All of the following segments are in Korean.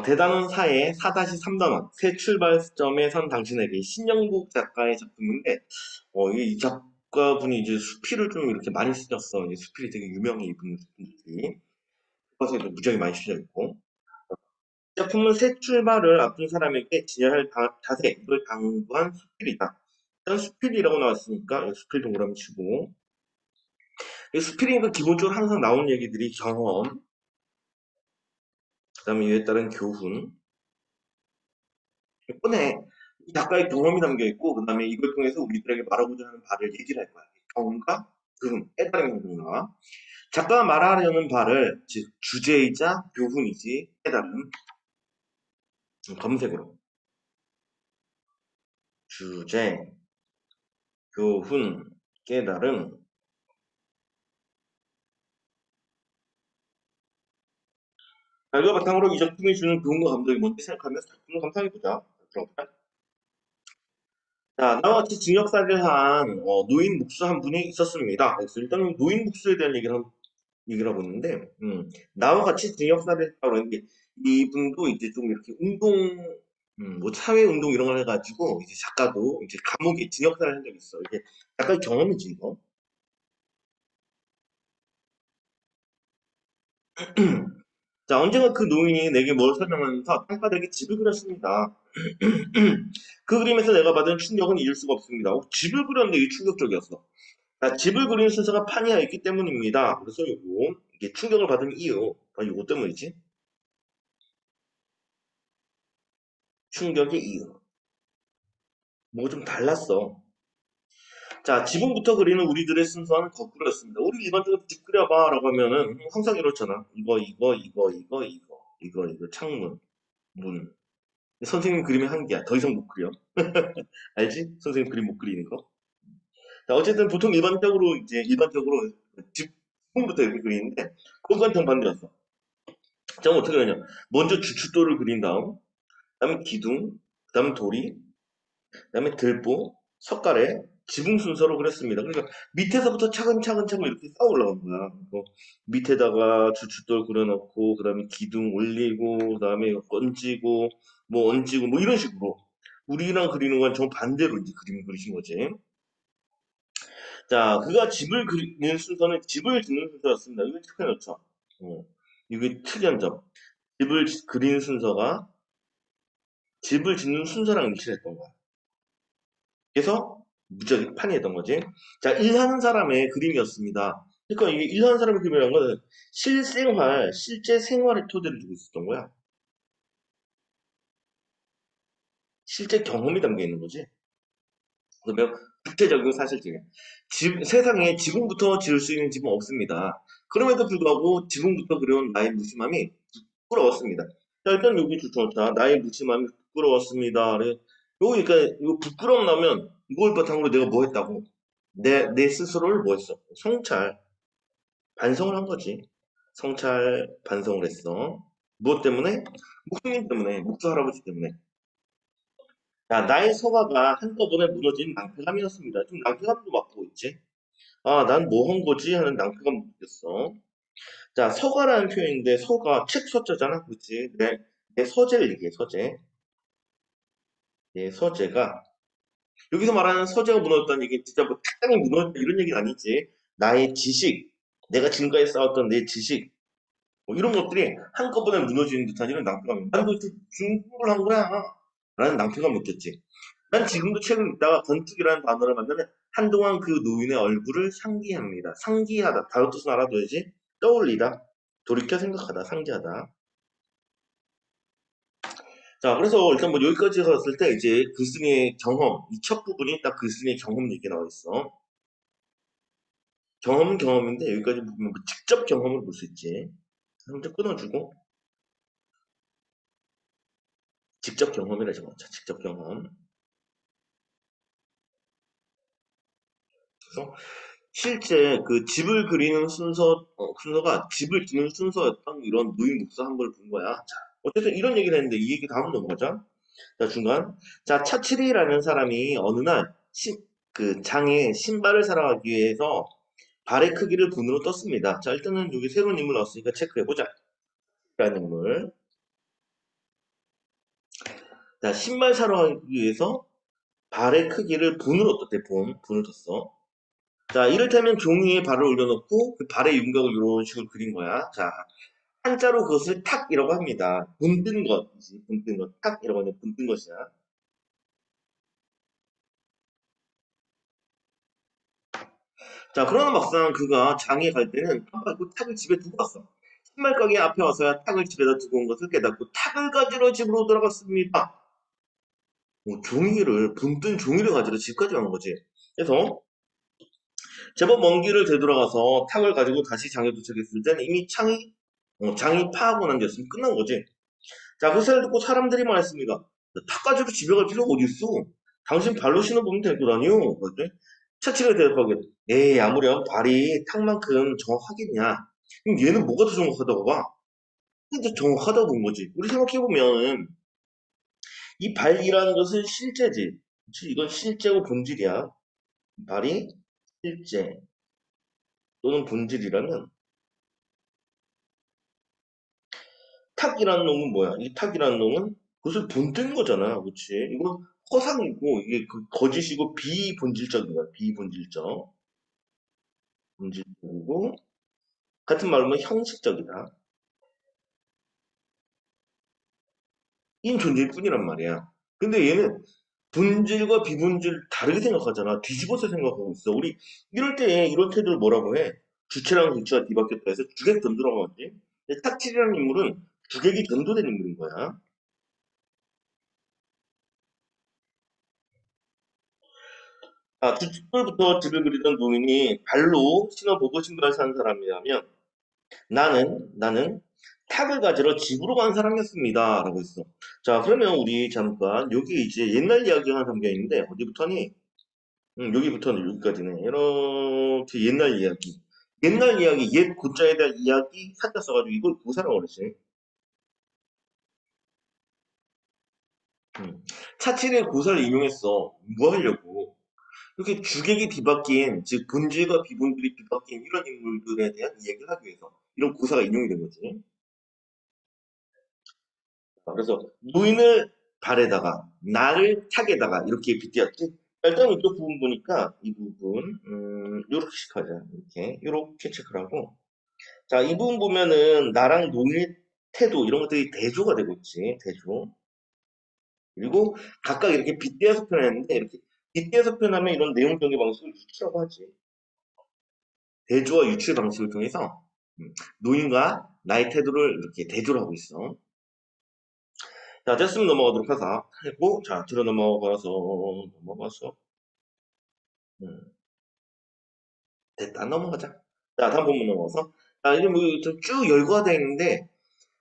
대단원 사의 4-3단원 새 출발점에 선 당신에게 신영국 작가의 작품인데 이 작가분이 이제 수필을 좀 이렇게 많이 쓰셨어. 이제 수필이 되게 유명해 이분 수필이. 그래서 이제 무지하게 많이 쓰여 있고. 이 작품은 새 출발을 앞둔 사람에게 진열할 자세, 이걸 당부한 수필이다. 일단 수필이라고 나왔으니까 수필 동그라미 치고. 이 수필이니까 기본적으로 항상 나오는 얘기들이 경험, 그다음에 이에 따른 교훈, 뻔해. 이 작가의 경험이 담겨 있고, 그 다음에 이걸 통해서 우리들에게 말하고자 하는 바를 얘기를 할 거야. 경험과 교훈, 깨달음이 항상 나와. 작가가 말하려는 바를, 즉, 주제이자 교훈이지, 깨달음. 검색으로. 주제, 교훈, 깨달음. 자, 이거 바탕으로 이 작품이 주는 교훈과 감동이 뭔지 생각하면서 작품을 감상해보자. 들어볼까? 자, 나와 같이 징역살이를 한 노인 목수 한 분이 있었습니다. 그래서 일단은 노인 목수에 대한 얘기를 하고 있는데, 나와 같이 징역사를 했다고 그러는데, 이분도 이제 좀 이렇게 뭐 사회 운동 이런 걸 해가지고, 이제 작가도 이제 감옥에 징역사를 한 적이 있어. 이게 작가의 경험이지, 이거. 자, 언젠가 그 노인이 내게 뭘 설명하면서 땅바닥에 집을 그렸습니다. 그 그림에서 내가 받은 충격은 잊을 수가 없습니다. 집을 그렸는데 이게 충격적이었어. 자, 집을 그리는 순서가 판이하여 있기 때문입니다. 그래서 이게 충격을 받은 이유, 이거 때문이지. 충격의 이유. 뭐 좀 달랐어. 자, 지붕부터 그리는 우리들의 순서는 거꾸로였습니다. 우리 일반적으로 집 그려봐 라고 하면은 항상 이렇잖아. 이거, 창문, 문. 선생님 그림이 한 개야. 더 이상 못 그려. 알지? 선생님 그림 못 그리는 거. 자, 어쨌든 보통 일반적으로 지붕부터 이렇게 그리는데, 그건 정반대였어. 자, 어떻게 그러냐. 먼저 주춧돌을 그린 다음, 그다음에 기둥, 그다음에 도리, 그다음에 들보, 석가래, 지붕 순서로 그렸습니다. 그러니까 밑에서부터 차근차근 이렇게 쌓아 올라간 거야. 밑에다가 주춧돌 그려놓고 그다음에 기둥 올리고 그다음에 얹고 뭐 얹고 뭐 이런 식으로 우리랑 그리는 건 정반대로 이제 그림을 그리신 거지. 자, 그가 집을 그리는 순서는 집을 짓는 순서였습니다. 이거 특이한 점. 이게 특이한 점. 집을 그리는 순서가 집을 짓는 순서랑 일치했던 거야. 그래서 무지하게 판이했던 거지. 자, 일하는 사람의 그림이었습니다. 그러니까 이게 일하는 사람의 그림이라는 건 실제 생활의 토대를 두고 있었던 거야. 실제 경험이 담겨 있는 거지. 그러면 구체적이고 사실적이야. 세상에 지붕부터 지을 수 있는 집은 없습니다. 그럼에도 불구하고 지붕부터 그려온 나의 무심함이 부끄러웠습니다. 자, 일단 여기 주청자 나의 무심함이 부끄러웠습니다. 그러니까 이거 부끄러움 나면 이걸 바탕으로 내가 뭐 했다고? 내 스스로를 뭐 했어? 반성을 한 거지. 성찰, 반성을 했어. 무엇 때문에? 목수님 때문에, 목수 할아버지 때문에. 야, 나의 서가가 한꺼번에 무너진 낭패감이었습니다. 좀 낭패감도 맡고 있지. 아, 난 뭐 한 거지? 하는 낭패감 느꼈어. 자, 서가라는 표현인데, 서가, 책 서자잖아. 그치? 내 서재를 얘기해, 서재. 내 서재가, 여기서 말하는 서재가 무너졌다는 얘기 진짜 뭐 책장이 무너졌다 이런 얘기는 아니지. 나의 지식, 내가 지금까지 쌓았던 내 지식, 뭐 이런 것들이 한꺼번에 무너지는 듯한 이런 낭패감. 난 도대체 무슨 공부를 한 거야? 라는 낭패감 느꼈지. 난 지금도 책을 읽다가 건축이라는 단어를 만나면 한동안 그 노인의 얼굴을 상기합니다. 상기하다. 다른 뜻은 알아둬야지. 떠올리다. 돌이켜 생각하다. 상기하다. 자, 그래서 일단 뭐 여기까지 갔을 때 이제 글쓴이의 경험, 이 첫 부분이 딱 글쓴이의 경험 얘기 나와 있어. 경험은 경험인데 여기까지 보면 뭐 직접 경험을 볼 수 있지. 한번 끊어주고 직접 경험이라 적었죠. 직접 경험. 그래서 실제 그 집을 그리는 순서가 집을 짓는 순서였던 이런 노인 목사 한 걸 본 거야. 자, 어쨌든 이런 얘기를 했는데 이 얘기 다음 넘어가자. 자, 중간. 자, 차칠이라는 사람이 어느 날 그 장에 신발을 사러 가기 위해서 발의 크기를 분으로 떴습니다. 자, 일단은 여기 새로운 인물 나왔으니까 체크해보자. 라는 인물. 자, 신발 사러 가기 위해서 발의 크기를 분으로 떴대, 분을 떴어. 자, 이를테면 종이에 발을 올려놓고 그 발의 윤곽을 이런 식으로 그린 거야. 자, 한자로 그것을 탁이라고 합니다. 분뜬 것이지, 분뜬 것. 탁이라고 하면 분뜬 것이야. 자, 그러나 막상 그가 장에 갈 때는 그 탁을 집에 두고 왔어. 신발 가게 앞에 와서야 탁을 집에다 두고 온 것을 깨닫고 탁을 가지러 집으로 돌아갔습니다. 종이를, 분뜬 종이를 가지러 집까지 간 거지. 그래서 제법 먼 길을 되돌아가서 탁을 가지고 다시 장에 도착했을 때는 이미 장이 파하고 난 뒤였으면 끝난 거지. 자, 그 소리를 듣고 사람들이 말했습니다. 탁 가지고 집에 갈 필요가 어디 있어? 당신 발로 신어보면 될 거라니요. 그랬더니 차치가 대답하게, 에이, 아무렴 발이 탁만큼 정확하겠냐. 그럼 얘는 뭐가 더 정확하다고 봐? 진짜 정확하다고 본 거지. 우리 생각해보면 이 발이라는 것은 실제지. 그치? 이건 실제고 본질이야. 발이 실제 또는 본질이라면 탁이라는 놈은 뭐야? 이 탁이라는 놈은 그것을 본뜬 거잖아. 그치? 이건 허상이고 이게 그 거짓이고 비본질적인 거야. 비본질적. 본질적이고 같은 말로 하면 형식적이다. 이 존재일 뿐이란 말이야. 근데 얘는 본질과 비본질 다르게 생각하잖아. 뒤집어서 생각하고 있어. 우리 이럴 때 이런 태도를 뭐라고 해? 주체랑 주체가 뒤바뀌었다 해서 주객 전도라고 하지. 근데 탁칠이라는 인물은 주객이 전도된 인물인 거야. 아, 주춧돌부터 집을 그리던 노인이 발로 신어보고 신발 산 사람이라면 나는 탁을 가지러 집으로 간 사람이었습니다. 라고 했어. 자, 그러면 우리 잠깐 여기 이제 옛날 이야기가 담겨 있는데 어디부터니? 여기부터는 여기까지네. 이렇게 옛날 이야기. 옛날 이야기, 옛 고자에 대한 이야기 샀다 써가지고 이걸 구사라고 그러지. 음. 차칠의 구사를 인용했어. 뭐 하려고? 이렇게 주객이 뒤바뀐, 즉 본질과 비본질이 뒤바뀐 이런 인물들에 대한 이야기를 하기 위해서 이런 구사가 인용이 된 거지. 그래서 노인을 발에다가 나를 탁에다가 이렇게 빗대었지. 일단 이쪽 부분 보니까 이 부분 요렇게 하자. 이렇게 체크를 하고 자, 이 부분 보면은 나랑 노인의 태도 이런 것들이 대조가 되고 있지. 대조. 그리고 각각 이렇게 빗대어서 표현했는데 이렇게 빗대어서 표현하면 이런 내용적인 방식을 유추라고 하지. 대조와 유추의 방식을 통해서 노인과 나의 태도를 이렇게 대조를 하고 있어. 자, 됐으면 넘어가도록 하자. 했고, 자, 들어 넘어가서, 음, 됐다, 넘어가자. 자, 다음 부분 넘어가서. 자, 이제 뭐쭉 열거가 되어 있는데,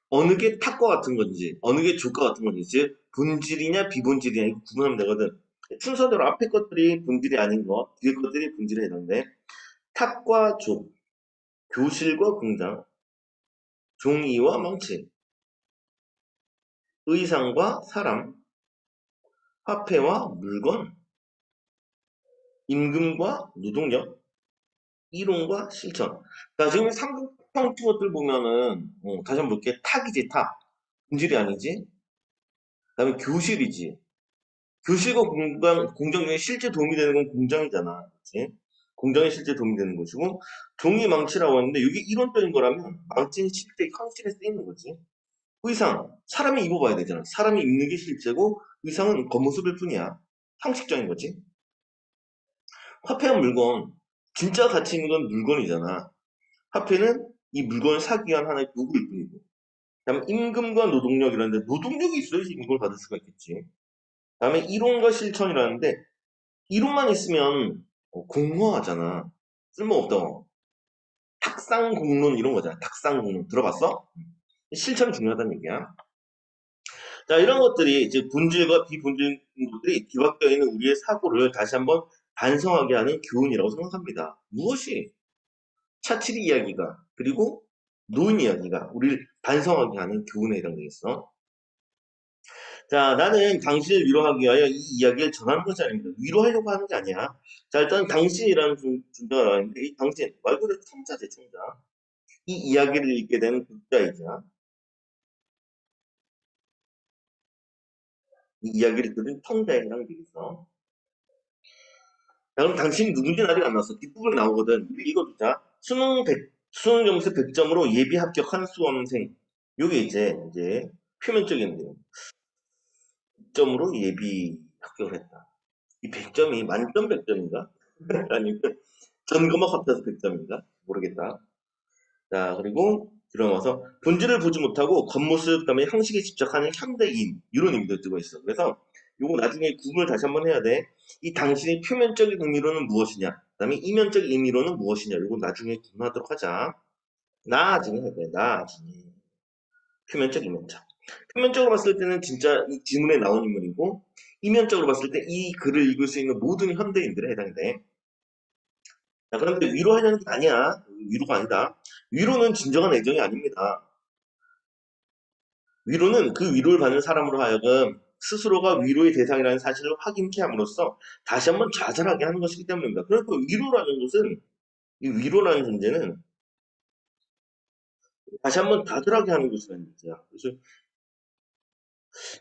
어느 게 탑과 같은 건지, 어느 게 조과 같은 건지, 즉, 본질이냐, 비본질이냐, 이거 구분하면 되거든. 순서대로 앞에 것들이 본질이 아닌 거, 뒤에 것들이 본질에 해당돼. 탑과 조, 교실과 공장, 종이와 망치, 의상과 사람, 화폐와 물건, 임금과 노동력, 이론과 실천. 자, 지금 삼국형 것들 보면은, 다시 한번 볼게. 탁이지, 탁. 본질이 아니지. 그다음에 교실이지. 교실과 공장 중에 실제 도움이 되는 건 공장이잖아. 그치? 공장에 실제 도움이 되는 것이고, 종이 망치라고 하는데, 이게 이론적인 거라면, 망치는 실제 현실에 쓰이는 거지. 의상, 사람이 입어봐야 되잖아. 사람이 입는 게 실제고, 의상은 겉모습일 뿐이야. 형식적인 거지. 화폐한 물건, 진짜 가치 있는 건 물건이잖아. 화폐는 이 물건을 사기 위한 하나의 도구일 뿐이고. 그다음에 임금과 노동력이라는데 노동력이 있어야지 임금을 받을 수가 있겠지. 그다음에 이론과 실천이라는데 이론만 있으면 공허하잖아. 쓸모없다고. 탁상공론 이런 거잖아. 탁상공론 들어봤어? 실천이 중요하다는 얘기야. 자, 이런 것들이 즉 본질과 비본질 것들이 뒤바뀌어 있는 우리의 사고를 다시 한번 반성하게 하는 교훈이라고 생각합니다. 무엇이 차치리 이야기가 그리고 노인 이야기가 우리를 반성하게 하는 교훈에 해당되겠어. 자, 나는 당신을 위로하기 위하여 이 이야기를 전하는 것이 아닙니다. 위로하려고 하는 게 아니야. 자, 일단 당신이라는 존재가 나왔는데 이 당신 말 그대로 청자제 청자. 이 이야기를 읽게 되는 독자이자 이 이야기를 들은 청자에 해당되겠어. 자, 그럼 당신이 누군지 아직 안 나왔어. 뒷부분 나오거든. 읽어주자. 수능 점수 100점으로 예비 합격한 수험생. 요게 이제 표면적인 내용. 100점으로 예비 합격을 했다. 이 100점이 만점 100점인가? 아니면 전 과목 합쳐서 100점인가? 모르겠다. 자, 그리고 들어가서 본질을 보지 못하고 겉모습, 그다음에 형식에 집착하는 현대인 이런 의미도 뜨고 있어. 그래서 요거 나중에 구분을 다시 한번 해야 돼. 이 당신의 표면적인 의미로는 무엇이냐, 그다음에 이면적인 의미로는 무엇이냐. 요거 나중에 구분하도록 하자. 나중에 할 거야. 나중에 표면적, 이면적. 표면적으로 봤을 때는 진짜 이 지문에 나온 인물이고, 이면적으로 봤을 때 이 글을 읽을 수 있는 모든 현대인들에 해당이 돼. 자, 그런데 위로하려는 게 아니야. 위로가 아니다. 위로는 진정한 애정이 아닙니다. 위로는 그 위로를 받는 사람으로 하여금 스스로가 위로의 대상이라는 사실을 확인케 함으로써 다시 한번 좌절하게 하는 것이기 때문입니다. 그러니까 위로라는 것은, 이 위로라는 존재는 다시 한번 좌절하게 하는 것이라는 얘기야. 그래서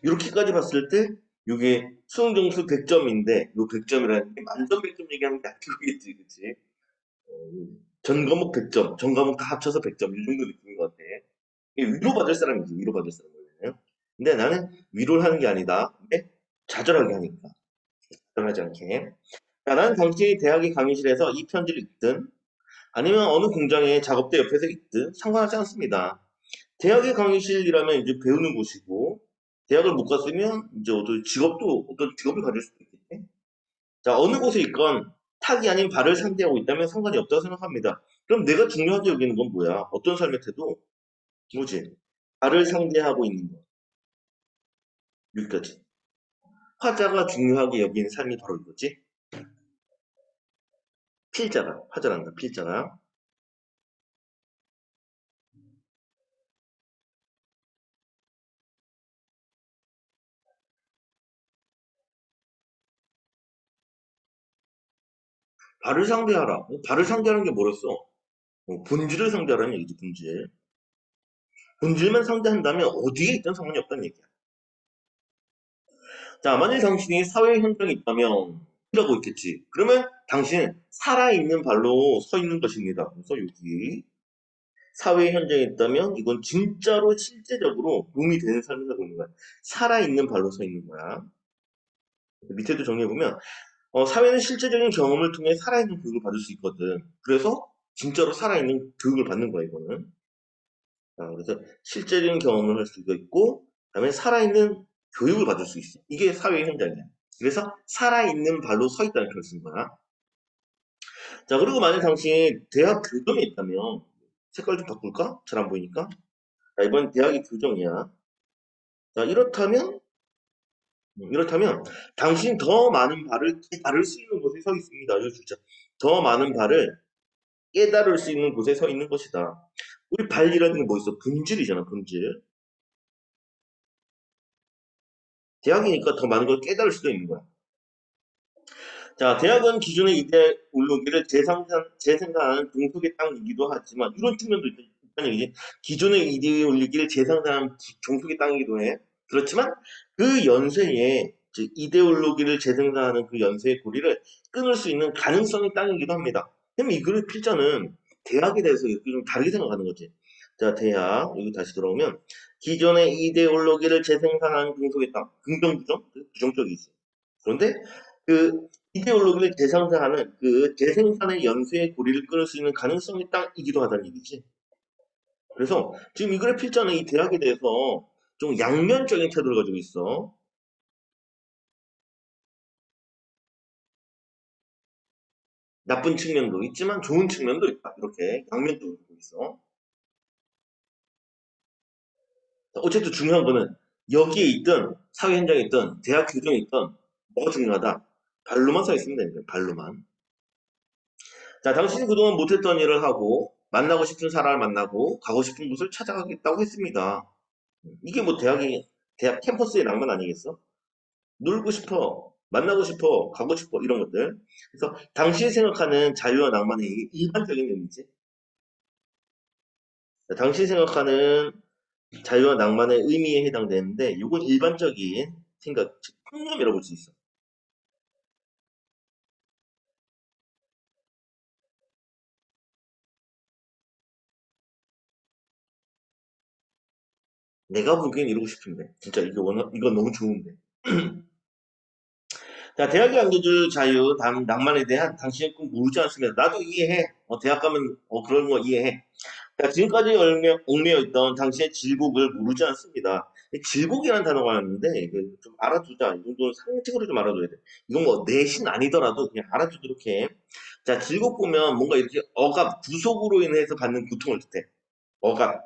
이렇게까지 봤을 때 이게 수능 점수 100점인데 이 100점이라는 게 만점 100점 얘기하는 게 아니겠지, 그치? 전 과목 100점, 전 과목 다 합쳐서 100점 이 정도 느낌인 것 같아. 이게 위로받을 사람이지, 위로받을 사람은. 근데 나는 위로를 하는 게 아니다. 왜? 좌절하게 하니까. 좌절하지 않게. 자, 나는 당시 대학의 강의실에서 이 편지를 읽든 아니면 어느 공장의 작업대 옆에서 읽든 상관하지 않습니다. 대학의 강의실이라면 이제 배우는 곳이고, 대학을 못 갔으면 이제 어떤 직업을 가질 수도 있겠지. 자, 어느 곳에 있건 탁이 아닌 발을 상대하고 있다면 상관이 없다고 생각합니다. 그럼 내가 중요하게 여기는 건 뭐야? 어떤 삶의 태도? 뭐지? 발을 상대하고 있는 거. 여기까지. 화자가 중요하게 여기는 삶이 바로 이거지. 화자란다, 필자가. 발을 상대하라. 발을 상대하는 게 뭐랬어? 본질을 상대하라는 얘기지, 본질. 본질만 상대한다면 어디에 있든 상관이 없다는 얘기야. 자, 만일 당신이 사회 현장에 있다면 이라고 있겠지. 그러면 당신은 살아있는 발로 서 있는 것입니다. 그래서 여기 사회 현장에 있다면 이건 진짜로 실제적으로 도움이 되는 삶을 살고 있는 거야. 살아있는 발로 서 있는 거야. 밑에도 정리해보면 사회는 실제적인 경험을 통해 살아있는 교육을 받을 수 있거든. 그래서 진짜로 살아있는 교육을 받는 거야, 이거는. 그래서 실제적인 경험을 할 수가 있고, 그다음에 살아있는 교육을 받을 수 있어. 이게 사회 현장이야. 그래서 살아있는 발로 서 있다는 표현을 쓴 거야. 자, 그리고 만약 당신이 대학 교정에 있다면, 색깔 좀 바꿀까? 잘 안 보이니까. 자, 이번 대학이 교정이야. 자, 이렇다면, 당신이 더 많은 발을 깨달을 수 있는 곳에 서 있습니다. 이거 진짜. 더 많은 발을 깨달을 수 있는 곳에 서 있는 것이다. 우리 발이라는 게 뭐 있어? 본질이잖아, 본질. 대학이니까 더 많은 걸 깨달을 수도 있는 거야. 자, 대학은 기존의 이데올로기를 재생산하는 종속의 땅이기도 하지만, 이런 측면도 있다는 얘기지. 기존의 이데올로기를 재생산하는 종속의 땅이기도 해. 그렇지만, 그 연쇄에, 즉, 이데올로기를 재생산하는 그 연쇄의 고리를 끊을 수 있는 가능성의 땅이기도 합니다. 그럼 이 글의 필자는 대학에 대해서 이렇게 좀 다르게 생각하는 거지. 자, 대학, 여기 다시 들어오면, 기존의 이데올로기를 재생산하는 종속의 땅, 긍정, 부정? 부정적이 있어. 그런데, 그 이데올로기를 재생산하는 그 재생산의 연쇄의 고리를 끊을 수 있는 가능성이 땅이기도 하다는 얘기지. 그래서 지금 이 글의 필자는 이 대학에 대해서 좀 양면적인 태도를 가지고 있어. 나쁜 측면도 있지만 좋은 측면도 있다. 이렇게 양면적으로 보고 있어. 어쨌든 중요한 거는 여기에 있든 사회 현장에 있든 대학 교정에 있든 뭐가 중요하다. 발로만 서 있으면 되는 거야. 발로만. 자, 당신이 그동안 못했던 일을 하고 만나고 싶은 사람을 만나고 가고 싶은 곳을 찾아가겠다고 했습니다. 이게 뭐 대학 캠퍼스의 낭만 아니겠어? 놀고 싶어, 만나고 싶어, 가고 싶어, 이런 것들. 그래서 당신이 생각하는 자유와 낭만의 일반적인 의미지. 당신이 생각하는 자유와 낭만의 의미에 해당되는데, 이건 일반적인 생각, 즉 통념이라고 볼 수 있어. 내가 보기엔 이러고 싶은데. 진짜 이게 이건 너무 좋은데. 자, 대학에 안겨줄 자유, 낭만에 대한 당신의 꿈 모르지 않습니다. 나도 이해해. 대학 가면 그런 거 이해해. 자, 지금까지 얽매여 있던 당신의 질곡을 모르지 않습니다. 이 질곡이라는 단어가 있는데 이거 좀 알아두자. 이 정도는 상식으로 좀 알아둬야 돼. 이건 뭐 내신 아니더라도 그냥 알아두도록 해. 자, 질곡 보면 뭔가 이렇게 억압, 구속으로 인해서 받는 고통을 뜻해. 억압으로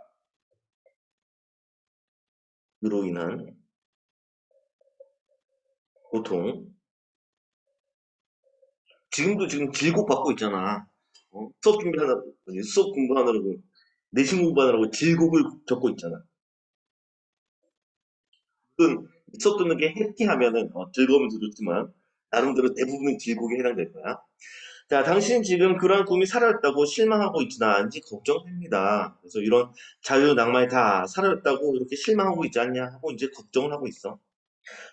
인한 고통. 지금도 지금 질곡 받고 있잖아. 수업 공부하느라고, 내신 공부하느라고 질곡을 겪고 있잖아. 물론 수업 듣는 게 해피하면은 즐거우면서 좋지만 나름대로 대부분은 질곡에 해당될 거야. 자, 당신 지금 그러한 꿈이 사라졌다고 실망하고 있지는 않은지 걱정됩니다. 그래서 이런 자유 낭만이 다 사라졌다고 이렇게 실망하고 있지 않냐 하고 이제 걱정을 하고 있어.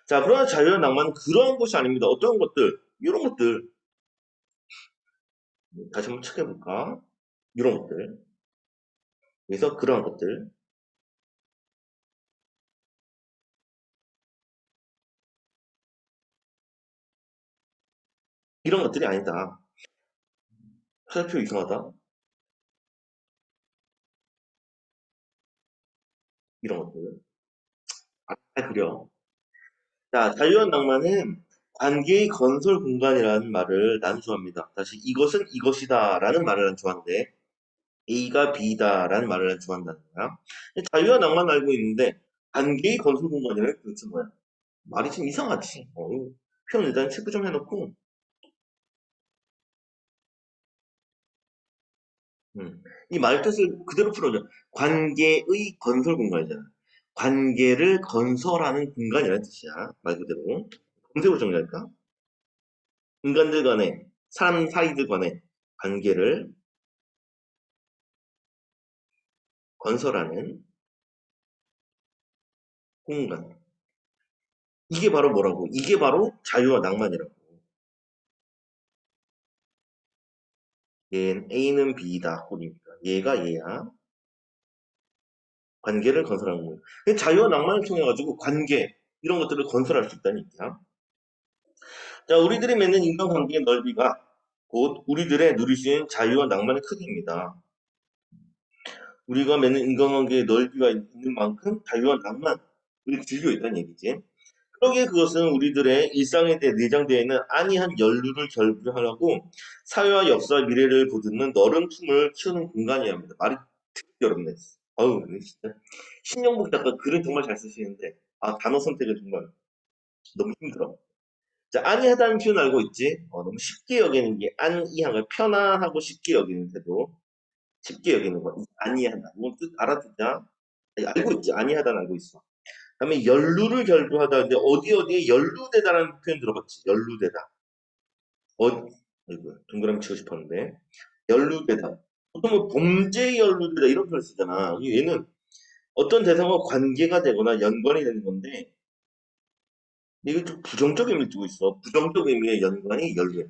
자, 그러나 자유와 낭만은 그러한 것이 아닙니다. 어떤 것들, 이런 것들 다시 한번 체크해볼까? 이런 것들. 그래서 그러한 것들, 이런 것들이 아니다. 살표 이상하다. 이런 것들. 잘 그려. 자, 자유한 낭만은 관계의 건설 공간이라는 말을 난수합니다. 다시 이것은 이것이다 라는 말을 난수하는데 A가 B다라는 말을 난수한다는 거야. 자유한 낭만 알고 있는데 관계의 건설 공간이라는 게 도대체 뭐야? 말이 좀 이상하지. 표현 일단 체크 좀 해놓고 이 말 뜻을 그대로 풀어줘. 관계의 건설 공간이잖아. 관계를 건설하는 공간이라는 뜻이야. 말 그대로. 검색으로 정리할까? 인간들 간에, 사람 사이들 간에 관계를 건설하는 공간. 이게 바로 뭐라고? 이게 바로 자유와 낭만이라고. A는 B다. 꼴입니다. 얘가 얘야. 관계를 건설하는 거예요. 자유와 낭만을 통해 가지고 관계 이런 것들을 건설할 수 있다는 얘기야. 자, 우리들이 맺는 인간관계의 넓이가 곧 우리들의 누릴 수 있는 자유와 낭만의 크기입니다. 우리가 맺는 인간관계의 넓이가 있는 만큼 자유와 낭만을 즐겨 있다는 얘기지. 그러기에 그것은 우리들의 일상에 대해 내장되어 있는 안이한 연륜을 결부하려고 사회와 역사, 미래를 보듬는 너른 품을 키우는 공간이어야 합니다. 말이 되게 어렵네. 어우, 진짜. 신영복 작가 글은 정말 잘 쓰시는데, 단어 선택은 정말 너무 힘들어. 자, 안이하다는 표현 알고 있지? 너무 쉽게 여기는 게 안이한 거 편안하고 쉽게 여기는 태도. 쉽게 여기는 거. 안이하다. 이건 뜻 알아듣자. 아니, 알고 있지? 안이하다는 알고 있어. 그다음에 연루를 결부하다. 근데 어디에 연루되다라는 표현 들어봤지? 연루되다. 아이고, 동그라미 치고 싶었는데. 연루되다. 보통 뭐 범죄에 연루되다 이런 표현 쓰잖아. 얘는 어떤 대상과 관계가 되거나 연관이 되는 건데, 이게 좀 부정적 의미를 두고 있어. 부정적 의미의 연관이 연루야.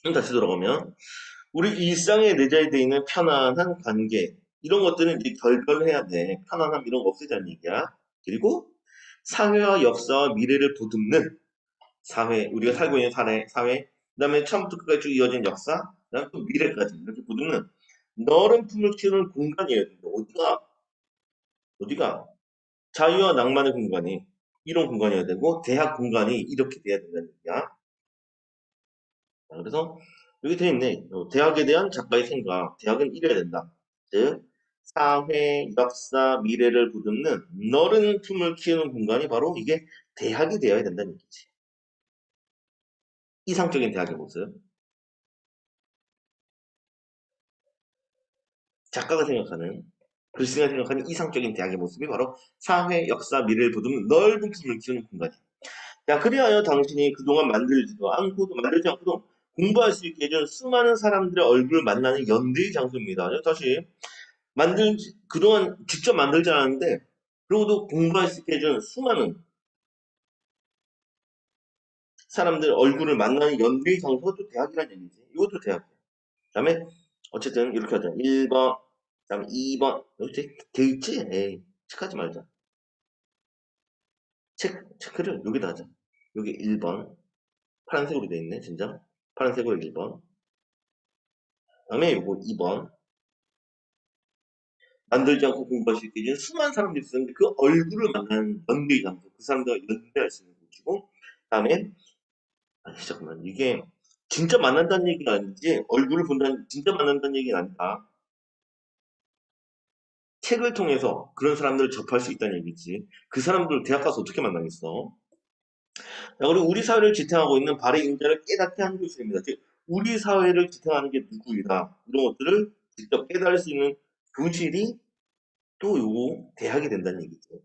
그럼 다시 돌아가면, 우리 일상에 내재되어 있는 편안한 관계, 이런 것들은 이제 결별해야 돼. 편안함 이런 거 없애자는 얘기야. 그리고 사회와 역사와 미래를 보듬는 사회, 우리가 살고 있는 사회, 그 다음에 처음부터 끝까지 쭉 이어진 역사, 그 다음에 또 미래까지 이렇게 보듬는 너른 품을 키우는 공간이어야 된다. 어디가 자유와 낭만의 공간이 이런 공간이어야 되고 대학 공간이 이렇게 돼야 된다는 얘기야. 그래서 여기 돼 있네. 대학에 대한 작가의 생각. 대학은 이래야 된다. 즉 사회, 역사, 미래를 보듬는 너른 품을 키우는 공간이 바로 이게 대학이 되어야 된다는 얘기지. 이상적인 대학의 모습. 작가가 생각하는, 글쓰기가 생각하는 이상적인 대학의 모습이 바로 사회, 역사, 미래를 보듬는 넓은 품을 키우는 공간이야. 자, 그리하여 당신이 그동안 만들지 않고도 공부할 수 있게 해준 수많은 사람들의 얼굴을 만나는 연대의 장소입니다. 다시, 그동안 직접 만들지 않았는데, 그러고도 공부할 수 있게 해준 수많은 사람들 얼굴을 만나는 연대의 장소가 또 대학이라는 얘기지. 이것도 대학이야. 그다음에 어쨌든 이렇게 하자. 1번, 그다음에 2번. 이렇게 돼 있지? 에이, 체크하지 말자. 체크를 여기다 하자. 여기 1번. 파란색으로 돼 있네, 진짜. 파란색으로 1번. 그다음에 요거 2번. 만들지 않고 공부할 수 있게 해준 수많은 사람들이 있었는데 그 얼굴을 만나는 연대의 장소. 그 사람들과 연대할 수 있는 곳이고. 그다음에 아니, 잠깐만. 이게 진짜 만난다는 얘기가 아니지 얼굴을 본다는 진짜 만난다는 얘기는 아니다. 책을 통해서 그런 사람들을 접할 수 있다는 얘기지. 그 사람들 대학 가서 어떻게 만나겠어? 자, 그리고 우리 사회를 지탱하고 있는 발의 인자를 깨닫게 하는 교실입니다. 즉, 우리 사회를 지탱하는 게 누구이다. 이런 것들을 직접 깨달을 수 있는 교실이 또 요 대학이 된다는 얘기죠.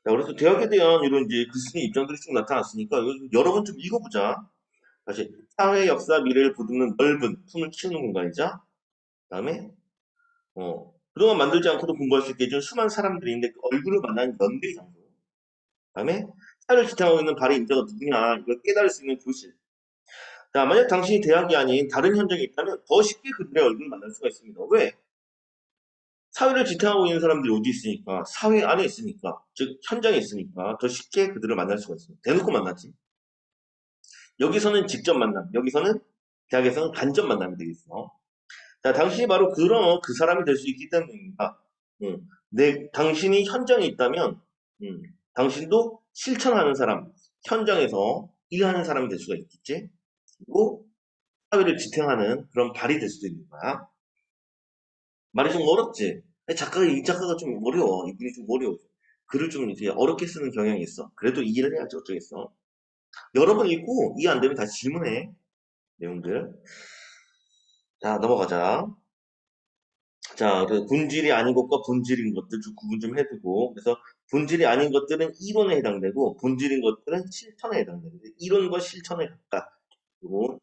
자, 그래서 대학에 대한 이런 이제 글쓴이 입장들이 쭉 나타났으니까 이거 여러 번 좀 읽어보자. 다시 사회 역사 미래를 보듬는 넓은 품을 키우는 공간이자 그다음에 그동안 만들지 않고도 공부할 수 있게 해준 수많은 사람들이 있는데 그 얼굴을 만나는 연대의 장소. 그다음에 사회를 지탱하고 있는 발의 인자가 누구냐 이걸 깨달을 수 있는 교실. 자, 만약 당신이 대학이 아닌 다른 현장에 있다면 더 쉽게 그들의 얼굴을 만날 수가 있습니다. 왜? 사회를 지탱하고 있는 사람들이 어디 있으니까 사회 안에 있으니까 즉 현장에 있으니까 더 쉽게 그들을 만날 수가 있습니다. 대놓고 만나지. 여기서는 직접 만남, 여기서는 대학에서는 간접 만남이 되겠어. 자, 당신이 바로 그런 그 사람이 될 수 있기 때문입니다. 당신이 현장에 있다면, 당신도 실천하는 사람, 현장에서 일하는 사람이 될 수가 있겠지? 그리고 사회를 지탱하는 그런 발이 될 수도 있는 거야. 말이 좀 어렵지? 이 작가가 좀 어려워. 이분이 좀 어려워. 글을 좀 이제 어렵게 쓰는 경향이 있어. 그래도 이해를 해야지 어쩌겠어. 여러 번 읽고 이해 안 되면 다시 질문해. 내용들. 자, 넘어가자. 자, 그 본질이 아닌 것과 본질인 것들 좀 구분 좀 해두고, 그래서 본질이 아닌 것들은 이론에 해당되고, 본질인 것들은 실천에 해당되는데, 이론과 실천에 가깝다. 그리고,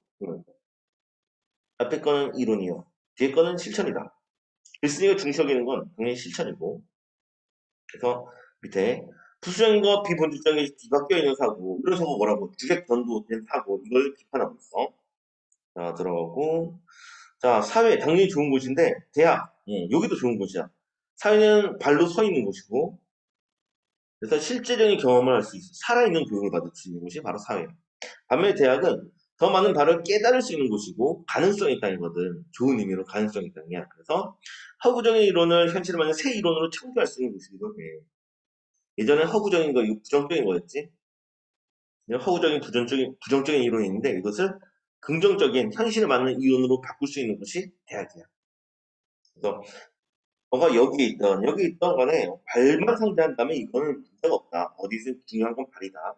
앞에 거는 이론이요. 뒤에 거는 실천이다. 글쓰기가 중시여기는 건 당연히 실천이고, 그래서 밑에 부수적인과 비본질적인 뒤바뀌어 있는 사고, 이런 사고 뭐라고? 주객 전도된 사고, 이걸 비판하고 있어. 자, 들어가고, 자, 사회 당연히 좋은 곳인데 대학 여기도 좋은 곳이야. 사회는 발로 서 있는 곳이고 그래서 실제적인 경험을 할 수 있어. 살아있는 교육을 받을 수 있는 곳이 바로 사회야. 반면에 대학은 더 많은 바를 깨달을 수 있는 곳이고 가능성이 있다는 거든. 좋은 의미로 가능성이 있다는 게. 그래서 허구적인 이론을 현실을 만든 새 이론으로 창조할 수 있는 곳이기도 해. 예전에 허구적인 거, 이거 부정적인 거였지. 허구적인 부정적인 이론이 있는데 이것을 긍정적인 현실에 맞는 이론으로 바꿀 수 있는 곳이 대학이야. 그래서 너가 여기 있던 간에 발만 상대한다면 이거는 문제가 없다. 어디든 중요한 건 발이다.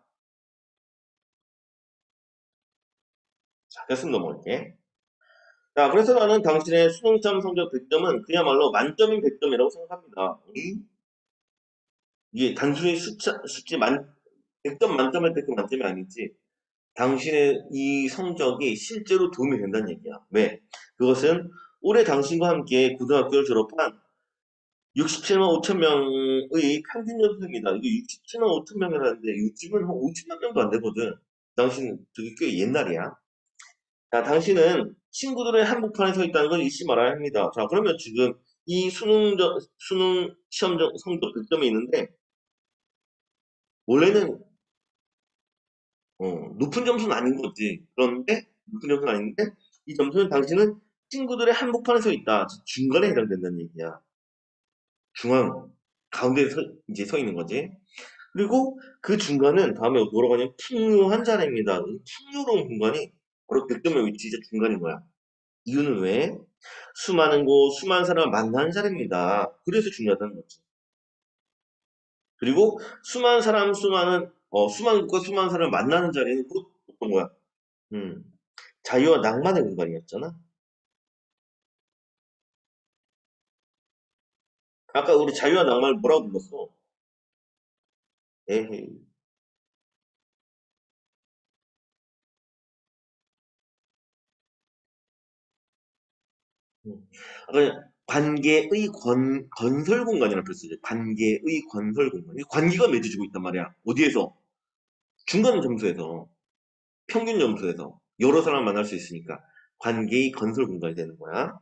자, 됐으면 넘어갈게. 자, 그래서 나는 당신의 수능시험 성적 100점은 그야말로 만점인 100점이라고 생각합니다. 이게 단순히 수치 100점 만점할 때 그 만점이 아니지. 당신의 이 성적이 실제로 도움이 된다는 얘기야. 왜? 그것은 올해 당신과 함께 고등학교를 졸업한 67만 5천 명의 평균 연수입니다. 이거 67만 5천 명이라는데 요즘은 한 50만 명도 안 되거든. 당신 저게 꽤 옛날이야. 자, 당신은 친구들의 한복판에 서 있다는 걸 잊지 말아야 합니다. 자, 그러면 지금 이 수능 시험 성적 100점이 있는데 원래는 높은 점수는 아닌 거지. 그런데 높은 점수는 아닌데 이 점수는 당신은 친구들의 한복판에 서 있다. 중간에 해당된다는 얘기야. 중앙 가운데 이제 서 있는 거지. 그리고 그 중간은 다음에 뭐라고 하냐면 풍요한 자리입니다. 이 풍요로운 공간이 바로 백점의 위치이자 중간인 거야. 이유는 왜? 수많은 곳, 수많은 사람을 만나는 자리입니다. 그래서 중요하다는 거지. 그리고 수많은 곳과 수많은 사람을 만나는 자리는 곧 어떤 거야? 음, 자유와 낭만의 공간이었잖아. 아까 우리 자유와 낭만을 뭐라고 불렀어? 에헤이. 음. 아까 관계의 건설 공간이라는 표현을 쓰죠. 관계의 건설 공간. 이 관계가 맺어지고 있단 말이야. 어디에서? 중간 점수에서, 평균 점수에서 여러 사람을 만날 수 있으니까 관계의 건설 공간이 되는 거야.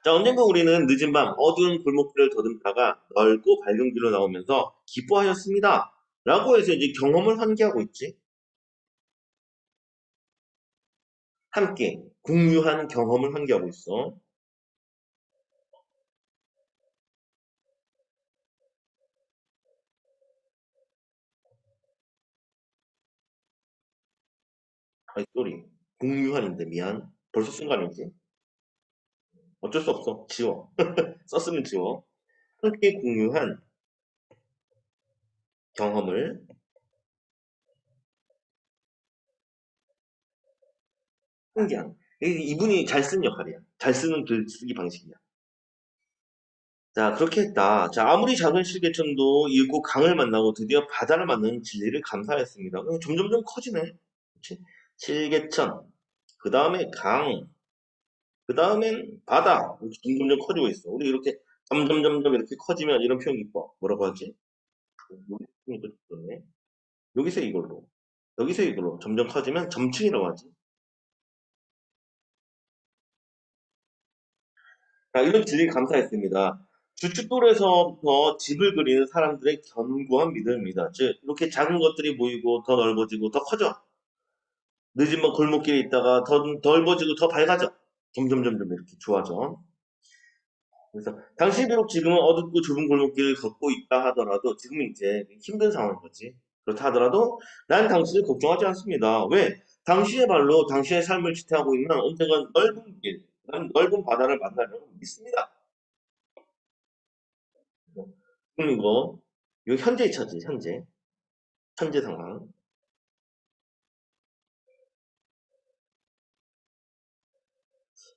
자, 언젠가 우리는 늦은 밤 어두운 골목길을 더듬다가 넓고 밝은 길로 나오면서 기뻐하였습니다. 라고 해서 이제 경험을 환기하고 있지. 함께 공유한 경험을 환기하고 있어. 아이, 쏘리. 공유하는데 미안. 벌써 순간이지. 어쩔 수 없어. 지워. 썼으면 지워. 함께 공유한 경험을 환기한. 이분이 잘 쓴 역할이야. 잘 쓰는 글 쓰기 방식이야. 자, 그렇게 했다. 자, 아무리 작은 실개천도 이윽고 강을 만나고 드디어 바다를 만나는 진리를 감사했습니다. 점점점 커지네. 그치? 실개천, 그 다음에 강, 그 다음엔 바다. 이렇게 점점점 커지고 있어. 우리 이렇게 점점점점 이렇게 커지면 이런 표현 이뻐. 뭐라고 하지? 여기 좋네. 여기서 이걸로. 여기서 이걸로. 점점 커지면 점층이라고 하지. 자, 이런 진리 감사했습니다. 주춧돌에서부터 집을 그리는 사람들의 견고한 믿음입니다. 즉, 이렇게 작은 것들이 모이고 더 넓어지고 더 커져. 늦은 밤 골목길에 있다가 더 넓어지고 더 밝아져. 점점점점 이렇게 좋아져. 그래서 당시 비록 지금은 어둡고 좁은 골목길을 걷고 있다 하더라도 지금은 이제 힘든 상황인 거지. 그렇다 하더라도 난 당신을 걱정하지 않습니다. 왜? 당신의 발로 당신의 삶을 지탱하고 있는 언젠가 넓은 길, 넓은 바다를 만나려고 믿습니다. 그럼 이거 현재의 처지, 현재 상황.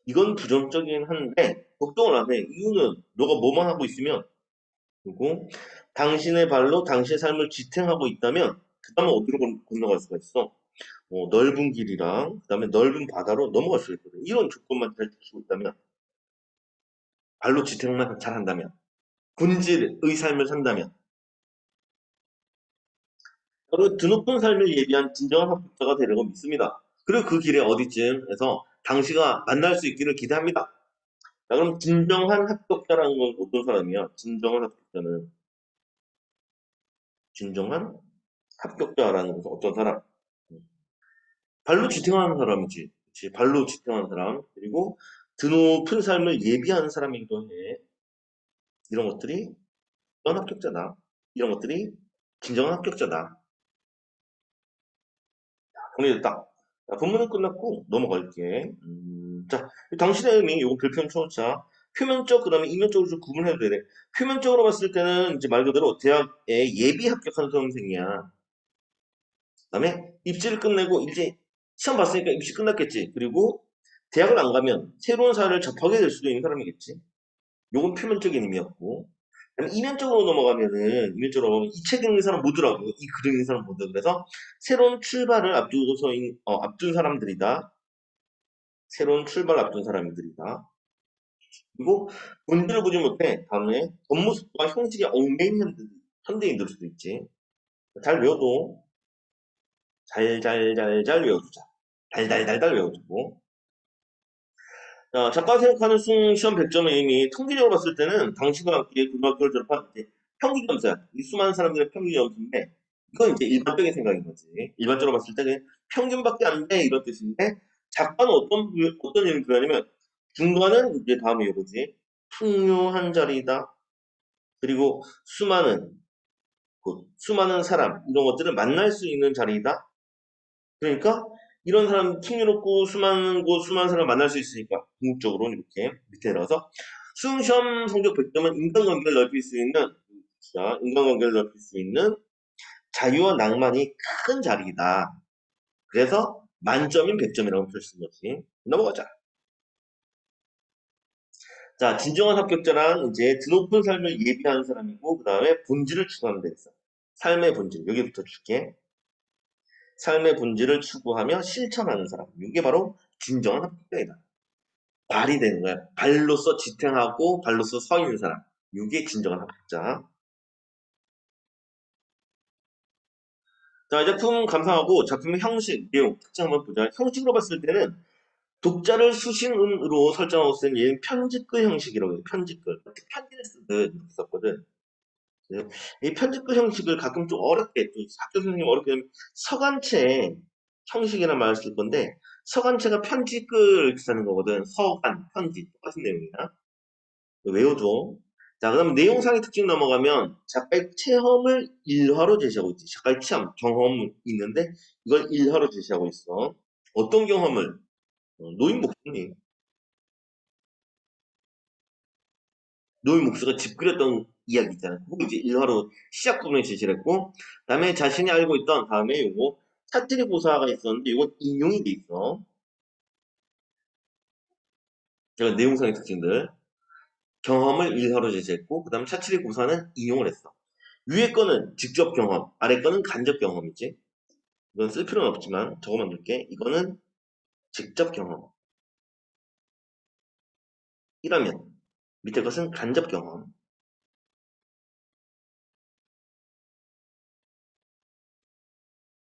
이건 부정적이긴 한데 걱정을 안 해. 이유는 너가 뭐만 하고 있으면 그리고 당신의 발로 당신의 삶을 지탱하고 있다면 그 다음에 어디로 건너갈 수가 있어? 넓은 길이랑 그 다음에 넓은 바다로 넘어갈 수 있거든. 이런 조건만 잘 지키고 있다면 발로 지탱만 잘한다면 본질의 삶을 산다면 바로 드높은 삶을 예비한 진정한 합격자가 되려고 믿습니다. 그리고 그 길에 어디쯤에서 당시가 만날 수 있기를 기대합니다. 자, 그럼 진정한 합격자라는 건 어떤 사람이야? 진정한 합격자라는 것은 어떤 사람? 발로 지탱하는 사람이지. 그치? 발로 지탱하는 사람. 그리고 드높은 삶을 예비하는 사람이기도 해. 이런 것들이 진정한 합격자다. 이런 것들이 진정한 합격자다. 정리됐다. 자, 본문은 끝났고 넘어갈게. 자, 당신의 의미, 요거 별표는 초차. 표면적, 그 다음에 이면적으로 좀 구분해도 돼. 표면적으로 봤을 때는 이제 말 그대로 대학에 예비 합격한 수험생이야. 그다음에 입시를 끝내고 이제 시험 봤으니까 입시 끝났겠지. 그리고 대학을 안 가면 새로운 사회를 접하게 될 수도 있는 사람이겠지. 요건 표면적인 의미였고. 그다음에 이면적으로 넘어가면은 이면적으로 보면 이 책 읽는 사람 모두라고 이 글 읽는 사람 모두 그래서 새로운 출발을 앞둔 사람들이다. 새로운 출발을 앞둔 사람들이다. 그리고 본질을 보지 못해 다음에 겉모습과 형식에 얽매인 현대인들 수도 있지. 잘 외워도 잘 외워주자. 달달달달 외워주고. 자, 작가 생각하는 시험 100점의 의미, 통계적으로 봤을 때는 당시와 함께 고등학교를 졸업한 이제 평균 점수야. 이 수많은 사람들의 평균 점수인데, 이건 이제 일반적인 생각인 거지. 일반적으로 봤을 때 그냥 평균밖에 안 돼, 이런 뜻인데, 작가는 어떤 의미를 표현하냐면, 중간은 이제 다음에 이거지. 풍요한 자리다. 그리고 수많은 사람, 이런 것들을 만날 수 있는 자리이다. 그러니까 이런 사람 풍요롭고 수많은 곳 수많은 사람을 만날 수 있으니까 궁극적으로 이렇게 밑에 내려서 수시험 성적 100점은 인간관계를 넓힐 수 있는 자유와 낭만이 큰 자리이다. 그래서 만점인 100점이라고 표시한 거지. 넘어가자. 자, 진정한 합격자란 이제 드높은 삶을 예비하는 사람이고 그 다음에 본질을 추구하는 데 있어. 삶의 본질 여기부터 줄게. 삶의 본질을 추구하며 실천하는 사람. 이게 바로 진정한 합격자이다. 발이 되는 거야. 발로서 지탱하고 발로서 서 있는 사람. 이게 진정한 학자. 자, 작품 감상하고 작품의 형식, 내용, 특징 한번 보자. 형식으로 봤을 때는 독자를 수신으로 설정하고 쓴 얘는 편집글 형식이라고 해요. 편집글. 편지를 쓰듯 이렇게 썼거든. 그래서 이 편집글 형식을 가끔 좀 어렵게, 또 학교 선생님 어렵게 하면 서간체 형식이라는 말을 쓸 건데, 서간체가 편집글 이렇게 쓰는 거거든. 서간, 편지. 똑같은 내용이야. 외워줘. 자, 그럼 내용상의 특징 넘어가면 작가의 체험을 일화로 제시하고 있지. 작가의 체험, 경험이 있는데 이걸 일화로 제시하고 있어. 어떤 경험을? 노인 목수님. 노인 목수가 집 그렸던 이야기 있잖아. 그거 이제 일화로 시작 부분에 제시를 했고, 다음에 자신이 알고 있던 다음에 요거 사투리 고사가 있었는데 이건 인용이 돼 있어. 제가 내용상의 특징들. 경험을 일화로 제시했고, 그 다음에 차칠이 고사는 인용을 했어. 위에 거는 직접 경험, 아래 거는 간접 경험이지. 이건 쓸 필요는 없지만 적어만 둘게. 이거는 직접 경험이라면 밑에 것은 간접 경험.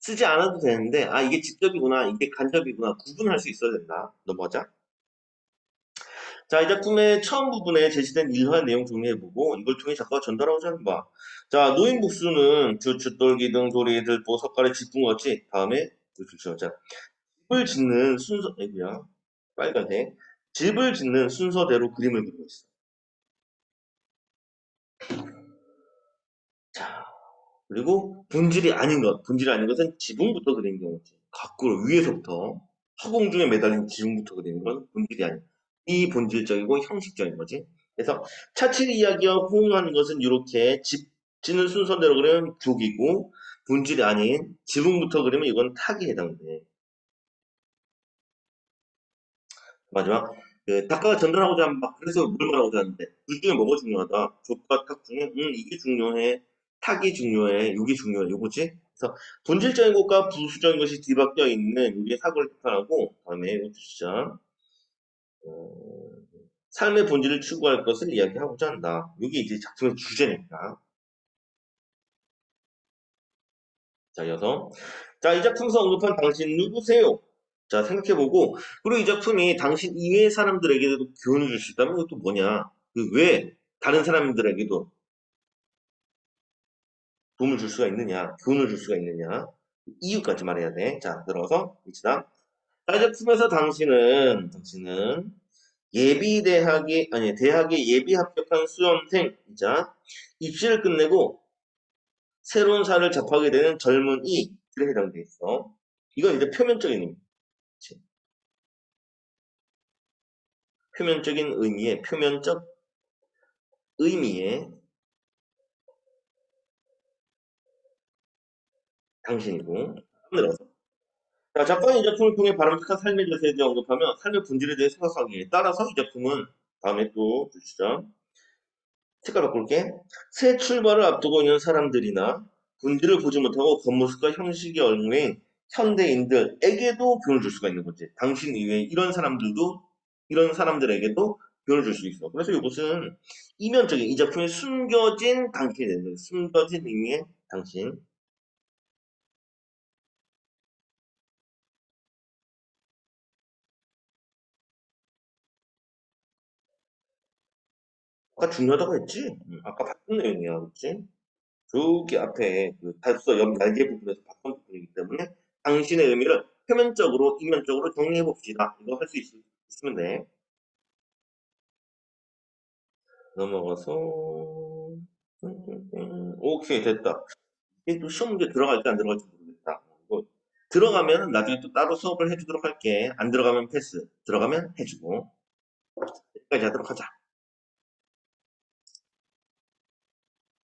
쓰지 않아도 되는데 아 이게 직접이구나 이게 간접이구나 구분할 수 있어야 된다. 넘어가자. 자, 이 작품의 처음 부분에 제시된 일화 내용 정리해보고 이걸 통해 작가가 전달하고자 하는 바. 자, 노인 복수는 쭈쭈돌 기둥 도리 들보 석가래 짚은 것 같이 다음에 자, 집을 짓는 순서 아이구야 빨간색 집을 짓는 순서대로 그림을 그리고 있어. 자, 그리고 본질이 아닌 것은 지붕부터 그린 경우지. 거꾸로 위에서부터 허공 중에 매달린 지붕부터 그리는 건 본질이 아닌 비본질적이고 형식적인 거지. 그래서 차칠 이야기와 호응하는 것은 이렇게 집 짓는 순서대로 그리면 족이고 본질이 아닌 지붕부터 그리면 이건 탁이 해당돼. 마지막 작가가 전달하고자 하는 막 그래서 뭘 말하고자 하는데 둘 중에 뭐가 중요하다. 족과 탁 중에 이게 중요해. 탁이 중요해. 이게 중요해. 요거지. 그래서 본질적인 것과 부수적인 것이 뒤바뀌어 있는 우리의 사고를 비판하고 다음에 이거 주시죠. 어, 삶의 본질을 추구할 것을 이야기하고자 한다. 이게 이제 작품의 주제니까. 자, 이어서 자, 이 작품에서 언급한 당신 누구세요? 자, 생각해보고 그리고 이 작품이 당신 이외의 사람들에게도 교훈을 줄 수 있다면 이것도 뭐냐? 왜 다른 사람들에게도 도움을 줄 수가 있느냐? 교훈을 줄 수가 있느냐? 이유까지 말해야 돼. 자, 들어서 봅시다. 이 작품에서 당신은 예비대학에 아니 대학에 예비 합격한 수험생이자 입시를 끝내고 새로운 삶을 접하게 되는 젊은이들에 해당돼 있어. 이건 이제 표면적인 의미. 표면적 의미의 당신이고 들어서 자, 작가는 이 작품을 통해 바람직한 삶의 자세에 대해 언급하며 삶의 본질에 대해 생각하기에 따라서 이 작품은 다음에 또 주시죠. 색깔 바꿀게. 새 출발을 앞두고 있는 사람들이나 본질을 보지 못하고 겉모습과 형식이 얽매인 현대인들에게도 교훈을 줄 수가 있는 거지. 당신 이외에 이런 사람들에게도 교훈을 줄 수 있어. 그래서 이것은 이면적인 이 작품에 숨겨진 당신이 되는 거예요. 숨겨진 의미의 당신. 아까 중요하다고 했지? 아까 봤던 내용이야, 그렇지? 저기 앞에 그 달서 옆 날개 부분에서 봤던 부분이기 때문에 당신의 의미를 표면적으로, 이면적으로 정리해 봅시다. 이거 할 수 있으면 돼. 넘어가서 오케이 됐다. 이게 또 시험 문제 들어갈지 안 들어갈지 모르겠다. 이거 들어가면 나중에 또 따로 수업을 해주도록 할게. 안 들어가면 패스, 들어가면 해주고. 여기까지 하도록 하자.